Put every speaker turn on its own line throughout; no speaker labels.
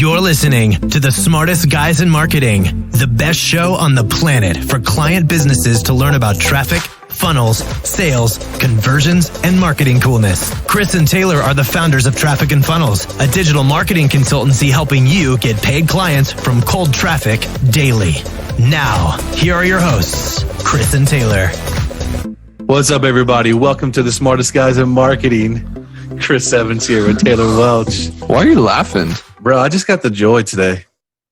You're listening to the smartest guys in marketing, the best show on the planet for client businesses to learn about traffic, funnels, sales, conversions, and marketing coolness. Chris and Taylor are the founders of Traffic and Funnels, a digital marketing consultancy helping you get paid clients from cold traffic daily. Now, here are your hosts, Chris and Taylor.
What's up, everybody? Welcome to the smartest guys in marketing. Chris Evans here with Taylor Welch.
Why are you laughing?
Bro, I just got the joy today.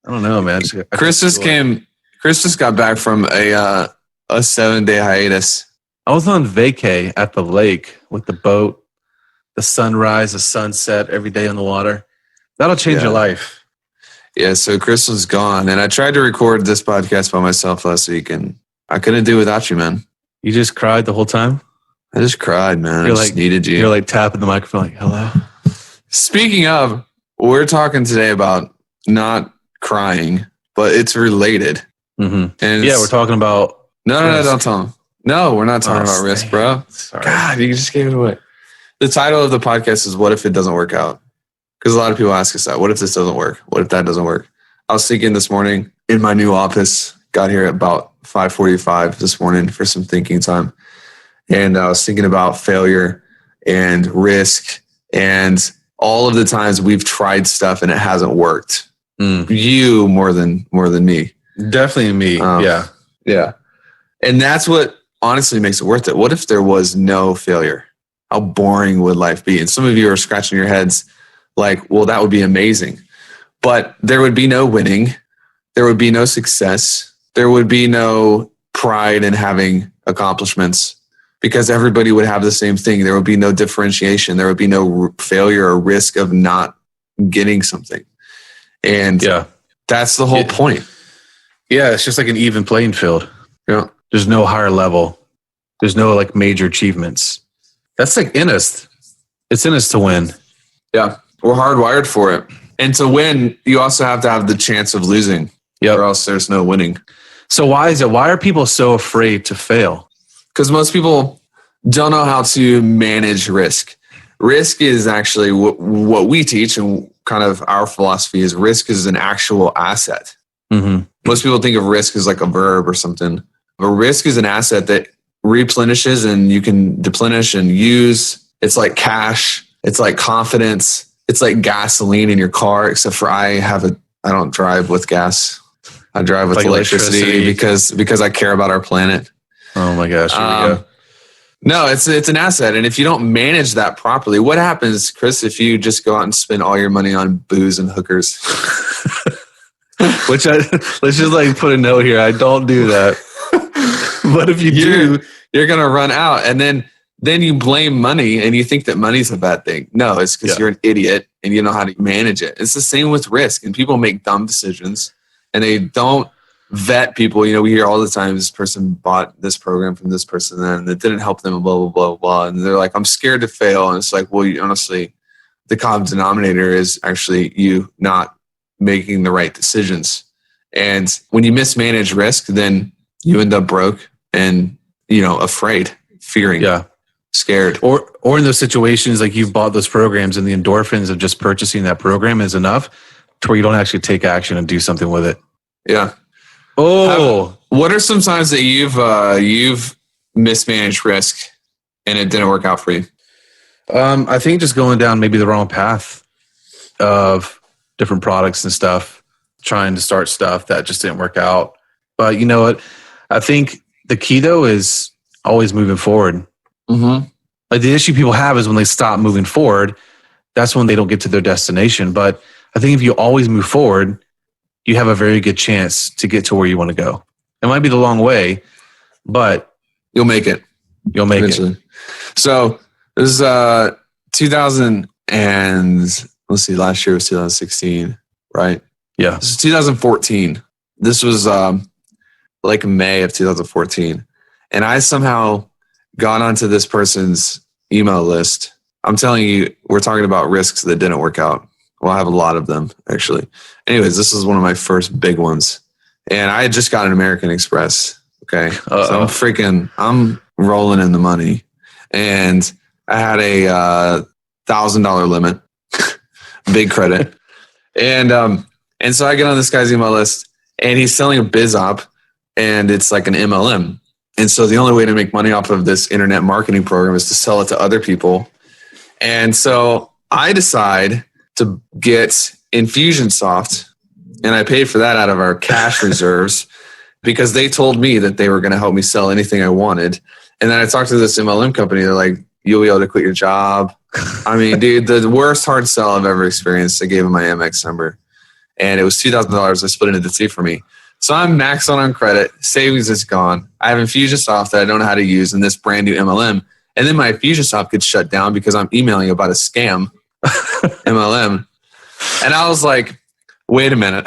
I don't know, man.
Chris just got back from a 7-day hiatus.
I was on vacay at the lake with the boat, the sunrise, the sunset every day on the water. That'll change your life.
Yeah, so Chris was gone, and I tried to record this podcast by myself last week, and I couldn't do it without you, man.
You just cried the whole time?
I just cried, man. I just needed you.
You're like tapping the microphone like, hello?
Speaking of, we're talking today about not crying, but it's related.
Mm-hmm. And we're talking about...
No, don't tell him. No, we're not talking about risk, bro.
Sorry.
God, you just gave it away. The title of the podcast is What If It Doesn't Work Out? Because a lot of people ask us that. What if this doesn't work? What if that doesn't work? I was thinking this morning in my new office, got here at about 5:45 this morning for some thinking time. And I was thinking about failure and risk and all of the times we've tried stuff and it hasn't worked. You more than me.
Definitely me.
Yeah. And that's what honestly makes it worth it. What if there was no failure? How boring would life be? And some of you are scratching your heads like, well, that would be amazing. But there would be no winning. There would be no success. There would be no pride in having accomplishments because everybody would have the same thing. There would be no differentiation. There would be no failure or risk of not getting something. And that's the whole point.
Yeah, it's just like an even playing field.
Yeah.
There's no higher level. There's no like major achievements. That's like in us. It's in us to win.
Yeah. We're hardwired for it. And to win, you also have to have the chance of losing.
Yep.
Or else there's no winning.
So why is it? Why are people so afraid to fail?
Because most people don't know how to manage risk. Risk is actually what we teach, and kind of our philosophy is risk is an actual asset.
Mm-hmm.
Most people think of risk as like a verb or something. But risk is an asset that replenishes and you can deplenish and use. It's like cash. It's like confidence. It's like gasoline in your car, except for I don't drive with gas. I drive with like electricity because I care about our planet.
Oh my gosh, here we go.
No, it's an asset. And if you don't manage that properly, what happens, Chris, if you just go out and spend all your money on booze and hookers?
Let's just like put a note here. I don't do that. But if you do,
you're going to run out. And then you blame money and you think that money's a bad thing. No, it's because you're an idiot and you know how to manage it. It's the same with risk. And people make dumb decisions and they don't vet people. You know, we hear all the time, this person bought this program from this person and it didn't help them, blah, blah, blah, blah. And they're like, I'm scared to fail. And it's like, well, honestly, the common denominator is actually you not making the right decisions. And when you mismanage risk, then you end up broke and, afraid, fearing, scared.
Or in those situations, like you've bought those programs and the endorphins of just purchasing that program is enough to where you don't actually take action and do something with it.
Yeah.
Oh,
what are some times that you've mismanaged risk and it didn't work out for you?
I think just going down maybe the wrong path of different products and stuff, trying to start stuff that just didn't work out. But you know what? I think the key though is always moving forward.
Mm-hmm.
Like the issue people have is when they stop moving forward, that's when they don't get to their destination. But I think if you always move forward, you have a very good chance to get to where you want to go. It might be the long way, but
you'll make it.
You'll make eventually.
It. So this is 2000 and let's see, last year was 2016, right?
Yeah.
This is 2014. This was like May of 2014. And I somehow got onto this person's email list. I'm telling you, we're talking about risks that didn't work out. Well, I have a lot of them, actually. Anyways, this is one of my first big ones. And I had just got an American Express. Okay.
Uh-oh.
So I'm rolling in the money. And I had a $1,000 limit, big credit. And so I get on this guy's email list, and he's selling a BizOp, and it's like an MLM. And so the only way to make money off of this internet marketing program is to sell it to other people. And so I decide to get Infusionsoft, and I paid for that out of our cash reserves because they told me that they were going to help me sell anything I wanted. And then I talked to this MLM company. They're like, you'll be able to quit your job. I mean, dude, the worst hard sell I've ever experienced. I gave him my Amex number, and it was $2,000. They split it into two for me. So I'm maxed on credit. Savings is gone. I have Infusionsoft that I don't know how to use in this brand new MLM. And then my Infusionsoft gets shut down because I'm emailing about a scam MLM. And I was like, wait a minute.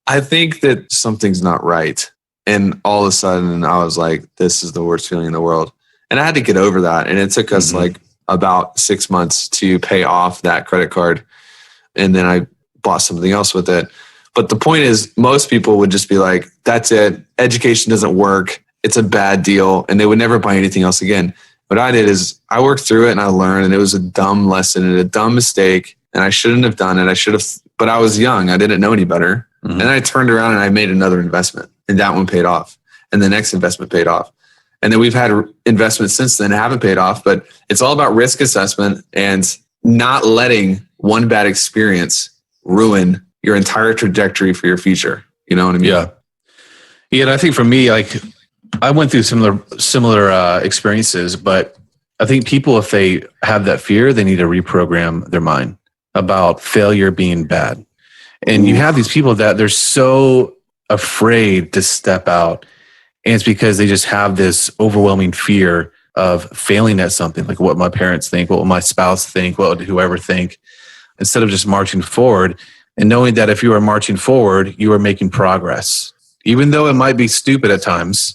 I think that something's not right. And all of a sudden I was like, this is the worst feeling in the world. And I had to get over that. And it took us like about 6 months to pay off that credit card. And then I bought something else with it. But the point is, most people would just be like, that's it. Education doesn't work. It's a bad deal. And they would never buy anything else again. What I did is I worked through it and I learned, and it was a dumb lesson and a dumb mistake. And I shouldn't have done it. But I was young. I didn't know any better. And then I turned around and I made another investment, and that one paid off. And the next investment paid off. And then we've had investments since then that haven't paid off, but it's all about risk assessment and not letting one bad experience ruin your entire trajectory for your future. You know what I mean?
Yeah. Yeah. And I think for me, like I went through similar experiences, but I think people, if they have that fear, they need to reprogram their mind about failure being bad. And you have these people that they're so afraid to step out. And it's because they just have this overwhelming fear of failing at something, like what my parents think, what will my spouse think, what would whoever think, instead of just marching forward and knowing that if you are marching forward, you are making progress. Even though it might be stupid at times,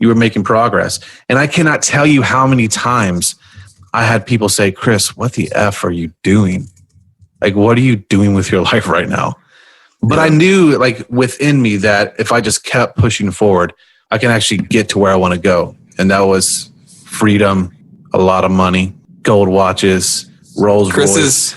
you are making progress. And I cannot tell you how many times I had people say, Chris, what the F are you doing? Like, what are you doing with your life right now? But I knew like within me that if I just kept pushing forward, I can actually get to where I want to go. And that was freedom, a lot of money, gold watches, Rolls Royce.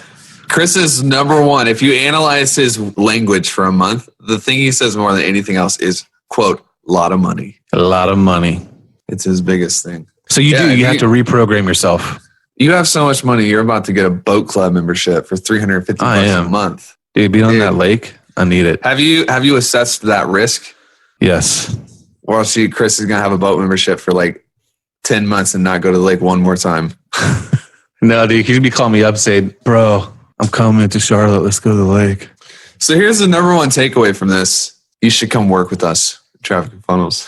Chris is number one. If you analyze his language for a month, the thing he says more than anything else is, quote, a lot of money.
A lot of money.
It's his biggest thing.
So you have to reprogram yourself.
You have so much money, you're about to get a boat club membership for $350 a month.
Dude, being on that lake, I need it.
Have you assessed that risk?
Yes.
Well, see, Chris is going to have a boat membership for like 10 months and not go to the lake one more time.
No, dude, he'd be calling me up saying, bro, I'm coming to Charlotte. Let's go to the lake.
So here's the number one takeaway from this. You should come work with us, Traffic and Funnels.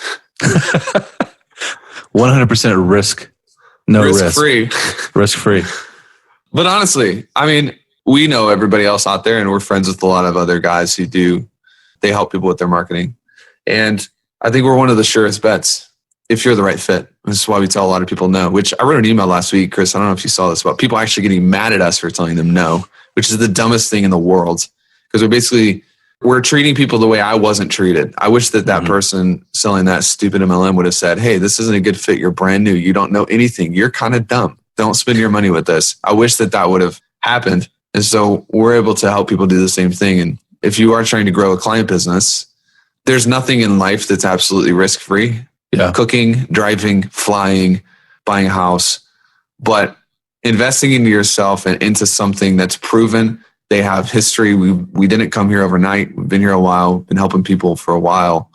100% risk. No risk.
Free.
Risk free.
But honestly, I mean, we know everybody else out there, and we're friends with a lot of other guys they help people with their marketing. And I think we're one of the surest bets if you're the right fit. This is why we tell a lot of people no, which I wrote an email last week, Chris. I don't know if you saw this, about people actually getting mad at us for telling them no, which is the dumbest thing in the world. Because we're treating people the way I wasn't treated. I wish that person selling that stupid MLM would have said, hey, this isn't a good fit. You're brand new. You don't know anything. You're kind of dumb. Don't spend your money with this. I wish that would have happened. And so we're able to help people do the same thing. And if you are trying to grow a client business, there's nothing in life that's absolutely risk-free.
Yeah.
Cooking, driving, flying, buying a house. But investing into yourself and into something that's proven, they have history. We didn't come here overnight. We've been here a while, been helping people for a while.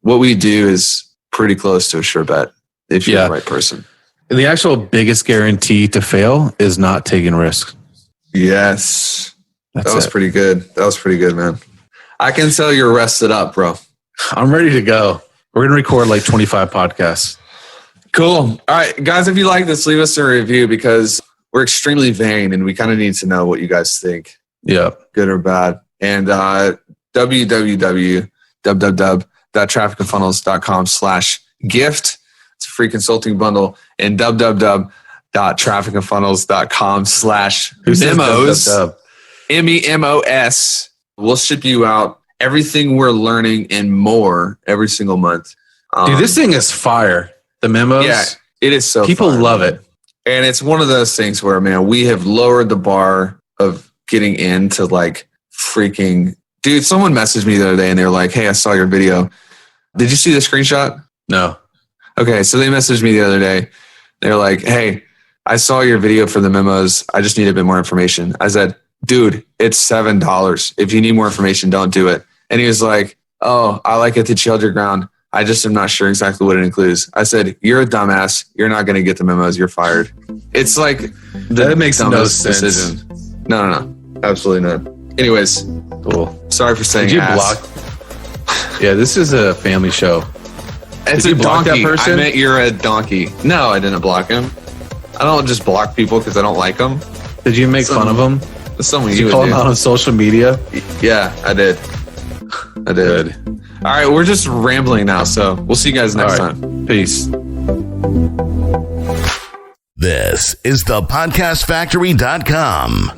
What we do is pretty close to a sure bet if you're the right person.
And the actual biggest guarantee to fail is not taking risks.
Yes. That was pretty good. That was pretty good, man. I can tell you're rested up, bro.
I'm ready to go. We're going to record like 25 podcasts.
Cool. All right, guys, if you like this, leave us a review because we're extremely vain and we kind of need to know what you guys think.
Yeah.
Good or bad. And www.trafficandfunnels.com/gift. It's a free consulting bundle. And www.trafficandfunnels.com/memos. MEMOS. We'll ship you out everything we're learning and more every single month.
Dude, this thing is fire. The memos.
Yeah, it is so
people
fun,
love
man.
it.
And it's one of those things where, man, we have lowered the bar of getting into like freaking, dude, someone messaged me the other day and they were like, hey, I saw your video. Did you see the screenshot?
No.
Okay. So they messaged me the other day. They're like, hey, I saw your video for the memos. I just need a bit more information. I said, dude, it's $7. If you need more information, don't do it. And he was like, oh, I like it to shield your ground. I just am not sure exactly what it includes. I said, you're a dumbass. You're not going to get the memos. You're fired. It's like
That makes no
dumbest
sense.
decision. No. Absolutely not. Anyways,
Cool.
sorry for saying
Did you
ass.
block? Yeah, this is a family show.
It's
Did
a
you block that
donkey.
person?
I meant you're a donkey. No, I didn't block him. I don't just block people because I don't like them.
Did you make fun of him?
That's something
Did
you
you call
would
him out
do.
on social media?
Yeah, I did.
Good.
All right, we're just rambling now, so we'll see you guys next
All right.
time.
Peace.
This is the podcastfactory.com.